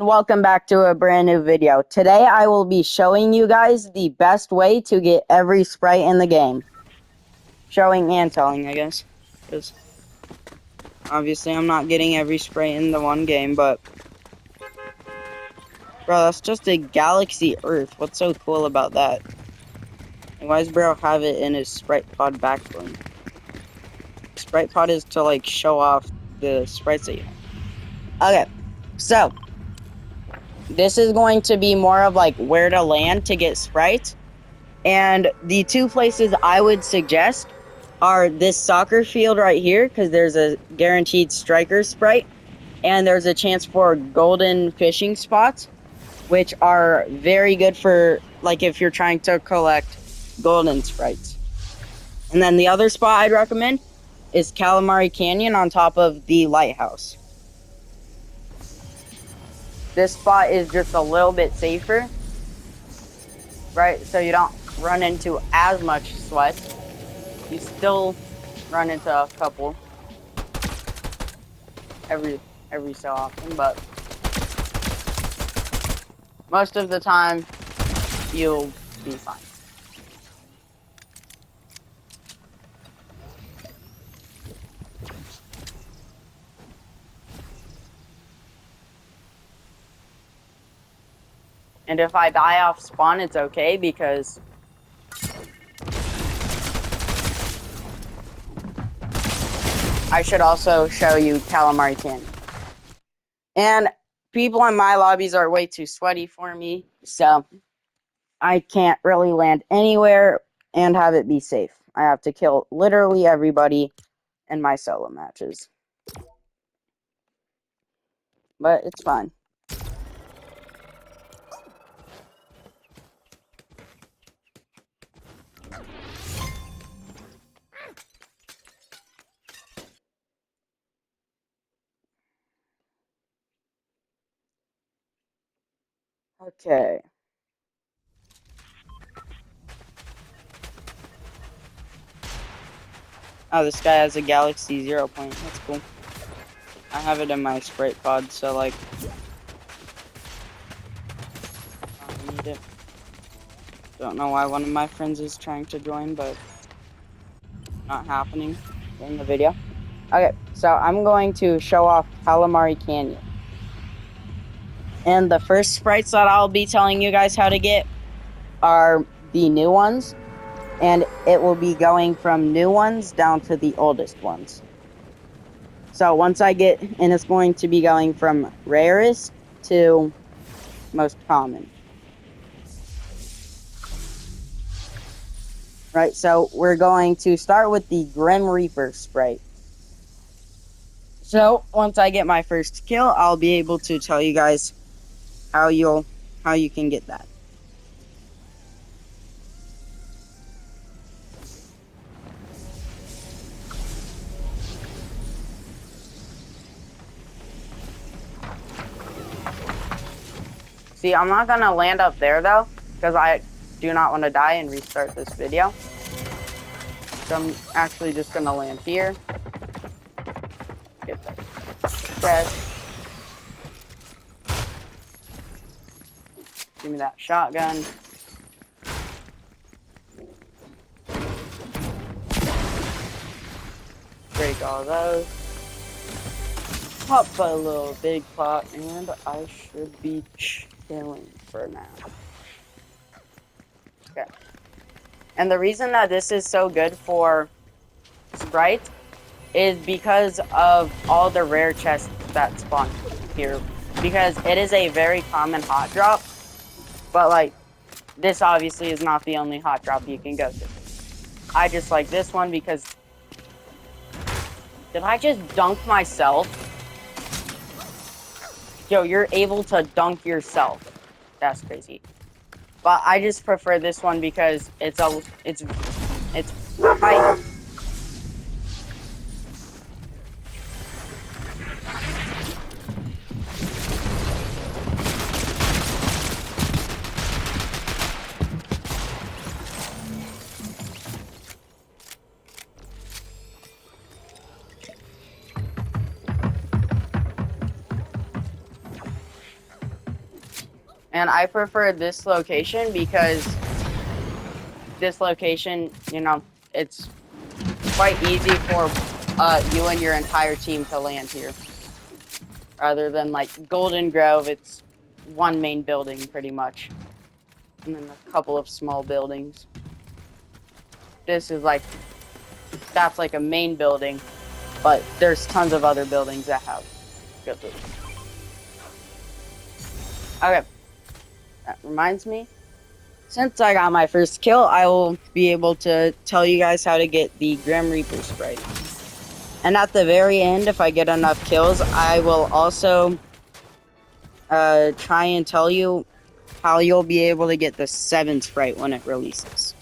Welcome back to a brand new video. Today I will be showing you guys the best way to get every Sprite in the game. Showing and telling, I guess. Because obviously I'm not getting every Sprite in the one game, but... Bro, that's just a Galaxy Earth. What's so cool about that? And why does Bro have it in his Sprite Pod backbling? Sprite Pod is to, like, show off the Sprites that you have. Okay, so... This is going to be more of, like, where to land to get Sprites. And the two places I would suggest are this soccer field right here, because there's a guaranteed striker sprite, and there's a chance for golden fishing spots, which are very good for, like, if you're trying to collect golden sprites. And then the other spot I'd recommend is Calamari Canyon on top of the lighthouse. This spot is just a little bit safer, right? So you don't run into as much sweat. You still run into a couple every so often, but most of the time you'll be fine. And if I die off spawn, it's okay because I should also show you Calamari Canyon. And people in my lobbies are way too sweaty for me, so I can't really land anywhere and have it be safe. I have to kill literally everybody in my solo matches. But it's fine. Okay. Oh, this guy has a Galaxy 0 point. That's cool. I have it in my Sprite pod, so, like, I don't need it. Don't know why one of my friends is trying to join, but not happening in the video. Okay, so I'm going to show off Calamari Canyon. And the first sprites that I'll be telling you guys how to get are the new ones. And it will be going from new ones down to the oldest ones. So once I get, and it's going to be going from rarest to most common. Right, so we're going to start with the Grim Reaper Sprite. So once I get my first kill, I'll be able to tell you guys how you can get that. See, I'm not gonna land up there though, because I do not want to die and restart this video. So I'm actually just gonna land here. Get that chest. Give me that shotgun. Break all those. Pop a little big pot, and I should be chilling for now. Okay. And the reason that this is so good for Sprite is because of all the rare chests that spawn here. Because it is a very common hot drop. But, like, this obviously is not the only hot drop you can go to. I just like this one because... Did I just dunk myself? Yo, you're able to dunk yourself. That's crazy. But I just prefer this one because it's high. And I prefer this location because this location, you know, it's quite easy for you and your entire team to land here. Rather than like Golden Grove, it's one main building pretty much. And then a couple of small buildings. This is like, that's like a main building, but there's tons of other buildings that have good loot. Okay, that reminds me. Since I got my first kill, I will be able to tell you guys how to get the Grim Reaper Sprite. And at the very end, if I get enough kills, I will also try and tell you how you'll be able to get the 7 Sprite when it releases.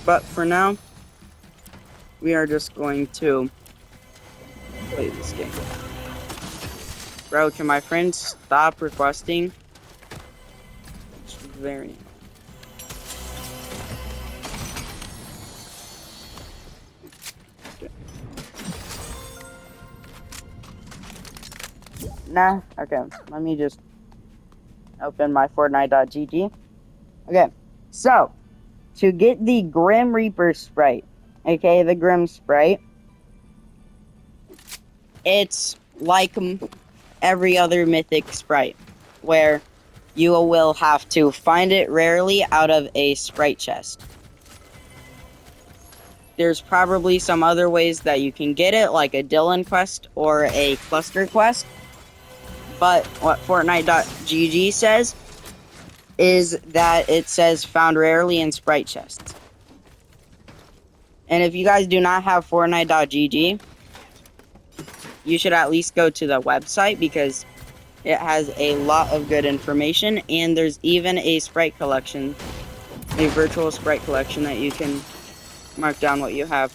But for now, we are just going to play this game. Bro, can my friends stop requesting? It's very... Nah, okay, let me just open my Fortnite.gg. Okay, so, to get the Grim Reaper Sprite, aka the Grim Sprite, it's like every other mythic Sprite, where you will have to find it rarely out of a Sprite chest. There's probably some other ways that you can get it, like a Dylan quest or a cluster quest. But what Fortnite.gg says is that it says found rarely in Sprite chests. And if you guys do not have Fortnite.gg, you should at least go to the website because it has a lot of good information. And there's even a Sprite collection, a virtual Sprite collection that you can mark down what you have.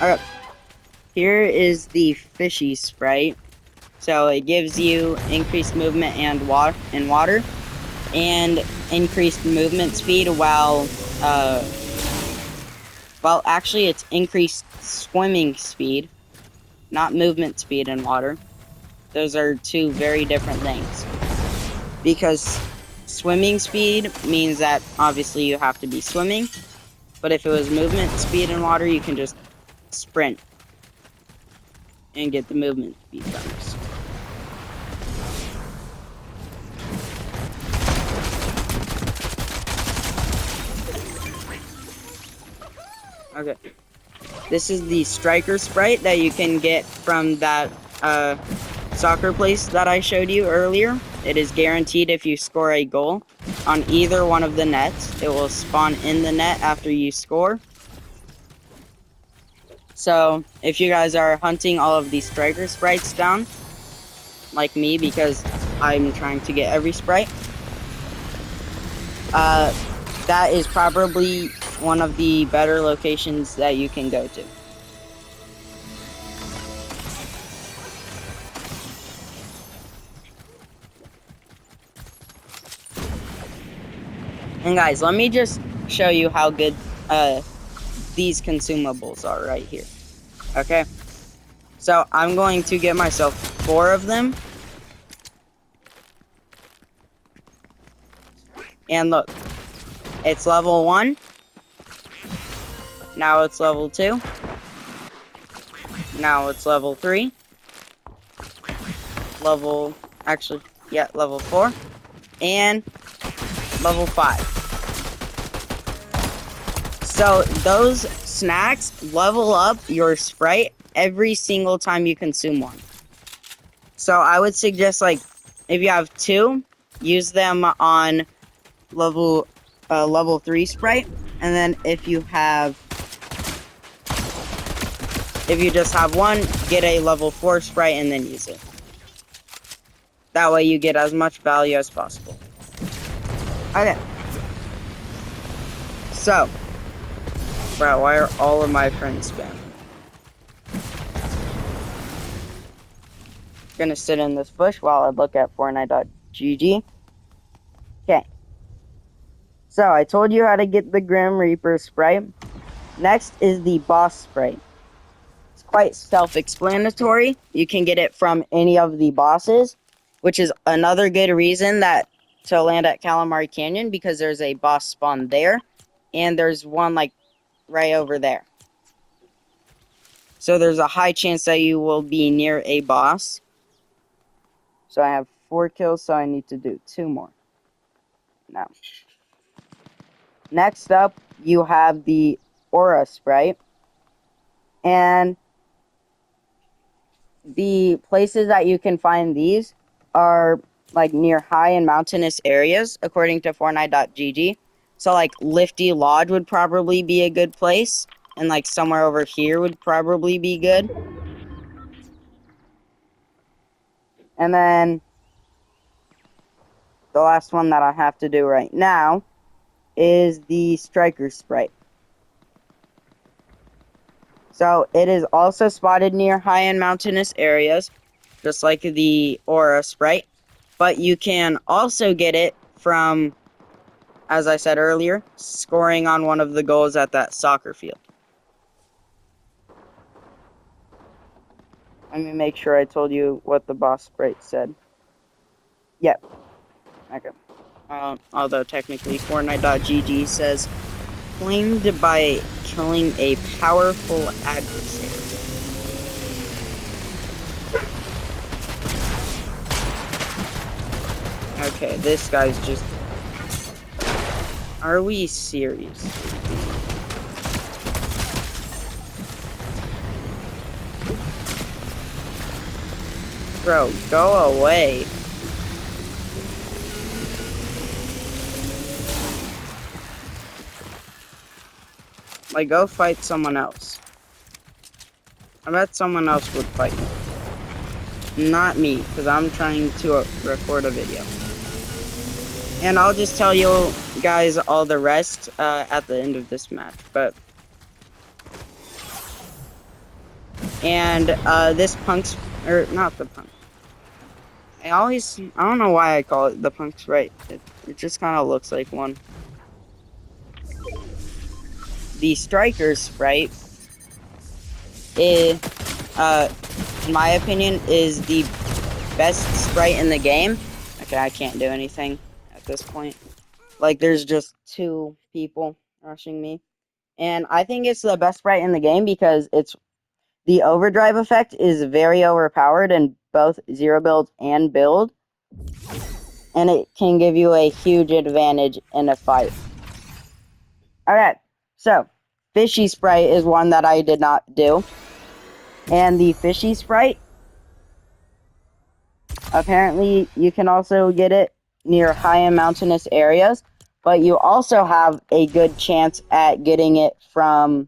Okay, here is the fishy Sprite. So it gives you increased movement and water, and increased movement speed while actually it's increased swimming speed, not movement speed in water. Those are two very different things. Because swimming speed means that obviously you have to be swimming, but if it was movement speed in water, you can just sprint and get the movement speed bonus. Okay, this is the striker Sprite that you can get from that soccer place that I showed you earlier. It is guaranteed if you score a goal on either one of the nets. It will spawn in the net after you score. So, if you guys are hunting all of these striker Sprites down, like me, because I'm trying to get every Sprite, that is probably one of the better locations that you can go to. And guys, let me just show you how good these consumables are right here. Okay, so I'm going to get myself 4 of them. And look, it's level 1. Now it's level 2. Now it's level 3. Level 4. And level 5. So those snacks level up your Sprite every single time you consume one. So I would suggest, like, if you have 2, use them on level 3 Sprite, and then if you have if you just have one, get a level 4 Sprite and then use it. That way you get as much value as possible. Okay. So, bro, why are all of my friends spamming? Gonna sit in this bush while I look at Fortnite.gg. Okay. So, I told you how to get the Grim Reaper Sprite. Next is the Boss Sprite. It's quite self-explanatory. You can get it from any of the bosses, which is another good reason that to land at Calamari Canyon, because there's a boss spawn there, and there's one like right over there. So there's a high chance that you will be near a boss. So I have 4 kills, so I need to do 2 more. Now, next up, you have the Aura Sprite. And the places that you can find these are like near high and mountainous areas, according to Fortnite.gg. So like Lifty Lodge would probably be a good place, and like somewhere over here would probably be good. And then the last one that I have to do right now is the Striker Sprite. So it is also spotted near high and mountainous areas, just like the Aura Sprite. But you can also get it from, as I said earlier, scoring on one of the goals at that soccer field. Let me make sure I told you what the boss sprite said. Yep. Okay. Although technically Fortnite.gg says, claimed by killing a powerful adversary. Okay, this guy's just... Are we serious? Bro, go away. Like, go fight someone else. I bet someone else would fight me. Not me, because I'm trying to record a video. And I'll just tell you guys all the rest at the end of this match. But and this punk's, or not the punk. I don't know why I call it the punk sprite. It just kind of looks like one. The striker sprite is, in my opinion, is the best sprite in the game. Okay, I can't do anything at this point. Like, there's just 2 people rushing me. And I think it's the best sprite in the game because the overdrive effect is very overpowered in both zero build and build. And it can give you a huge advantage in a fight. Alright, so Fishy Sprite is one that I did not do. And the Fishy Sprite, apparently you can also get it near high and mountainous areas, but you also have a good chance at getting it from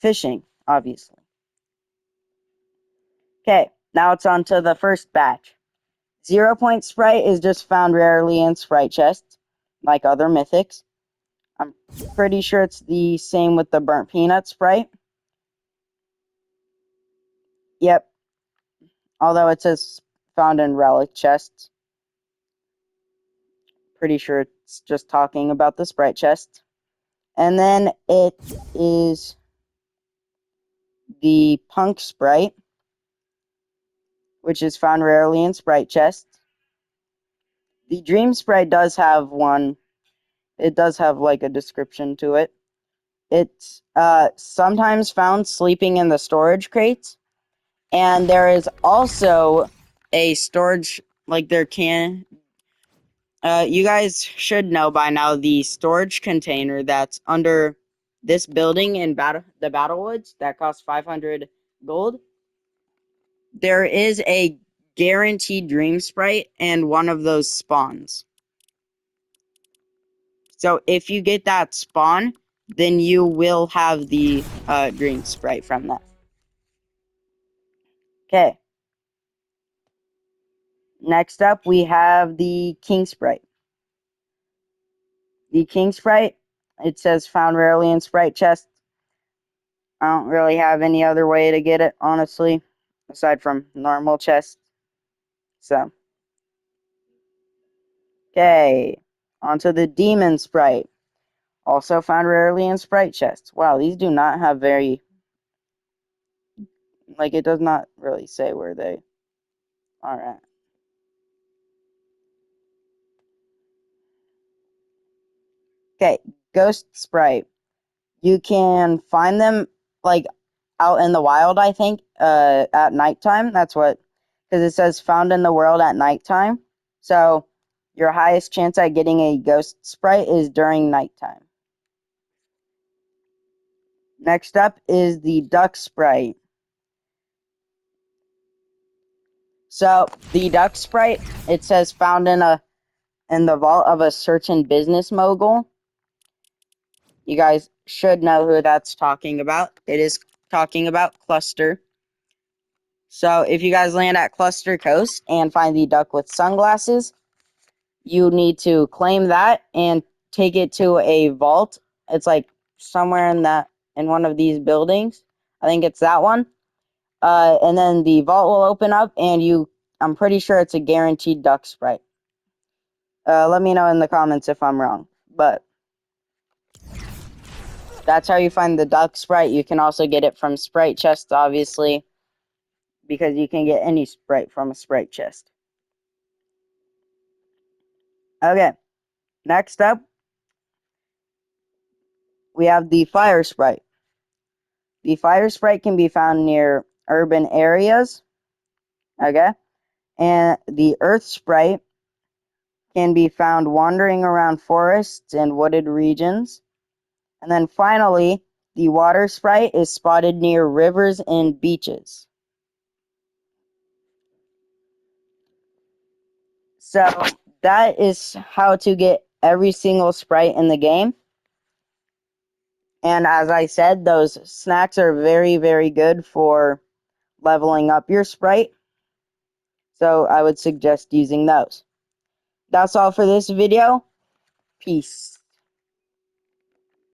fishing, obviously. Okay, now it's on to the first batch. 0 Point Sprite is just found rarely in Sprite chests, like other mythics. I'm pretty sure it's the same with the Burnt Peanut Sprite. Yep, although it says found in relic chests. Pretty sure it's just talking about the Sprite chest. And then it is the Punk Sprite, which is found rarely in Sprite chests. The Dream Sprite does have one. It does have like a description to it. It's sometimes found sleeping in the storage crates. And there is also a storage, like there can... you guys should know by now the storage container that's under this building in the Battlewoods that costs 500 gold. There is a guaranteed Dream Sprite and one of those spawns. So if you get that spawn, then you will have the green Sprite from that. Okay. Next up, we have the King Sprite. The King Sprite, it says found rarely in Sprite chests. I don't really have any other way to get it, honestly, aside from normal chests. So, okay. Onto the Demon Sprite. Also found rarely in Sprite chests. Wow, these do not have very... Like, it does not really say where they are at. Okay, Ghost Sprite. You can find them, like, out in the wild, I think, at nighttime. That's what... Because it says found in the world at nighttime. So, your highest chance at getting a Ghost Sprite is during nighttime. Next up is the Duck Sprite. So, the Duck Sprite, it says found in the vault of a certain business mogul. You guys should know who that's talking about. It is talking about Cluster. So if you guys land at Cluster Coast and find the duck with sunglasses, you need to claim that and take it to a vault. It's like somewhere in one of these buildings. I think it's that one. And then the vault will open up and I'm pretty sure it's a guaranteed duck sprite. Let me know in the comments if I'm wrong. But that's how you find the duck sprite. You can also get it from sprite chests, obviously, because you can get any sprite from a sprite chest. Okay, next up, we have the fire sprite. The fire sprite can be found near urban areas. Okay, and the earth sprite can be found wandering around forests and wooded regions. And then finally, the water sprite is spotted near rivers and beaches. So that is how to get every single sprite in the game. And as I said, those snacks are very, very good for leveling up your sprite. So I would suggest using those. That's all for this video. Peace.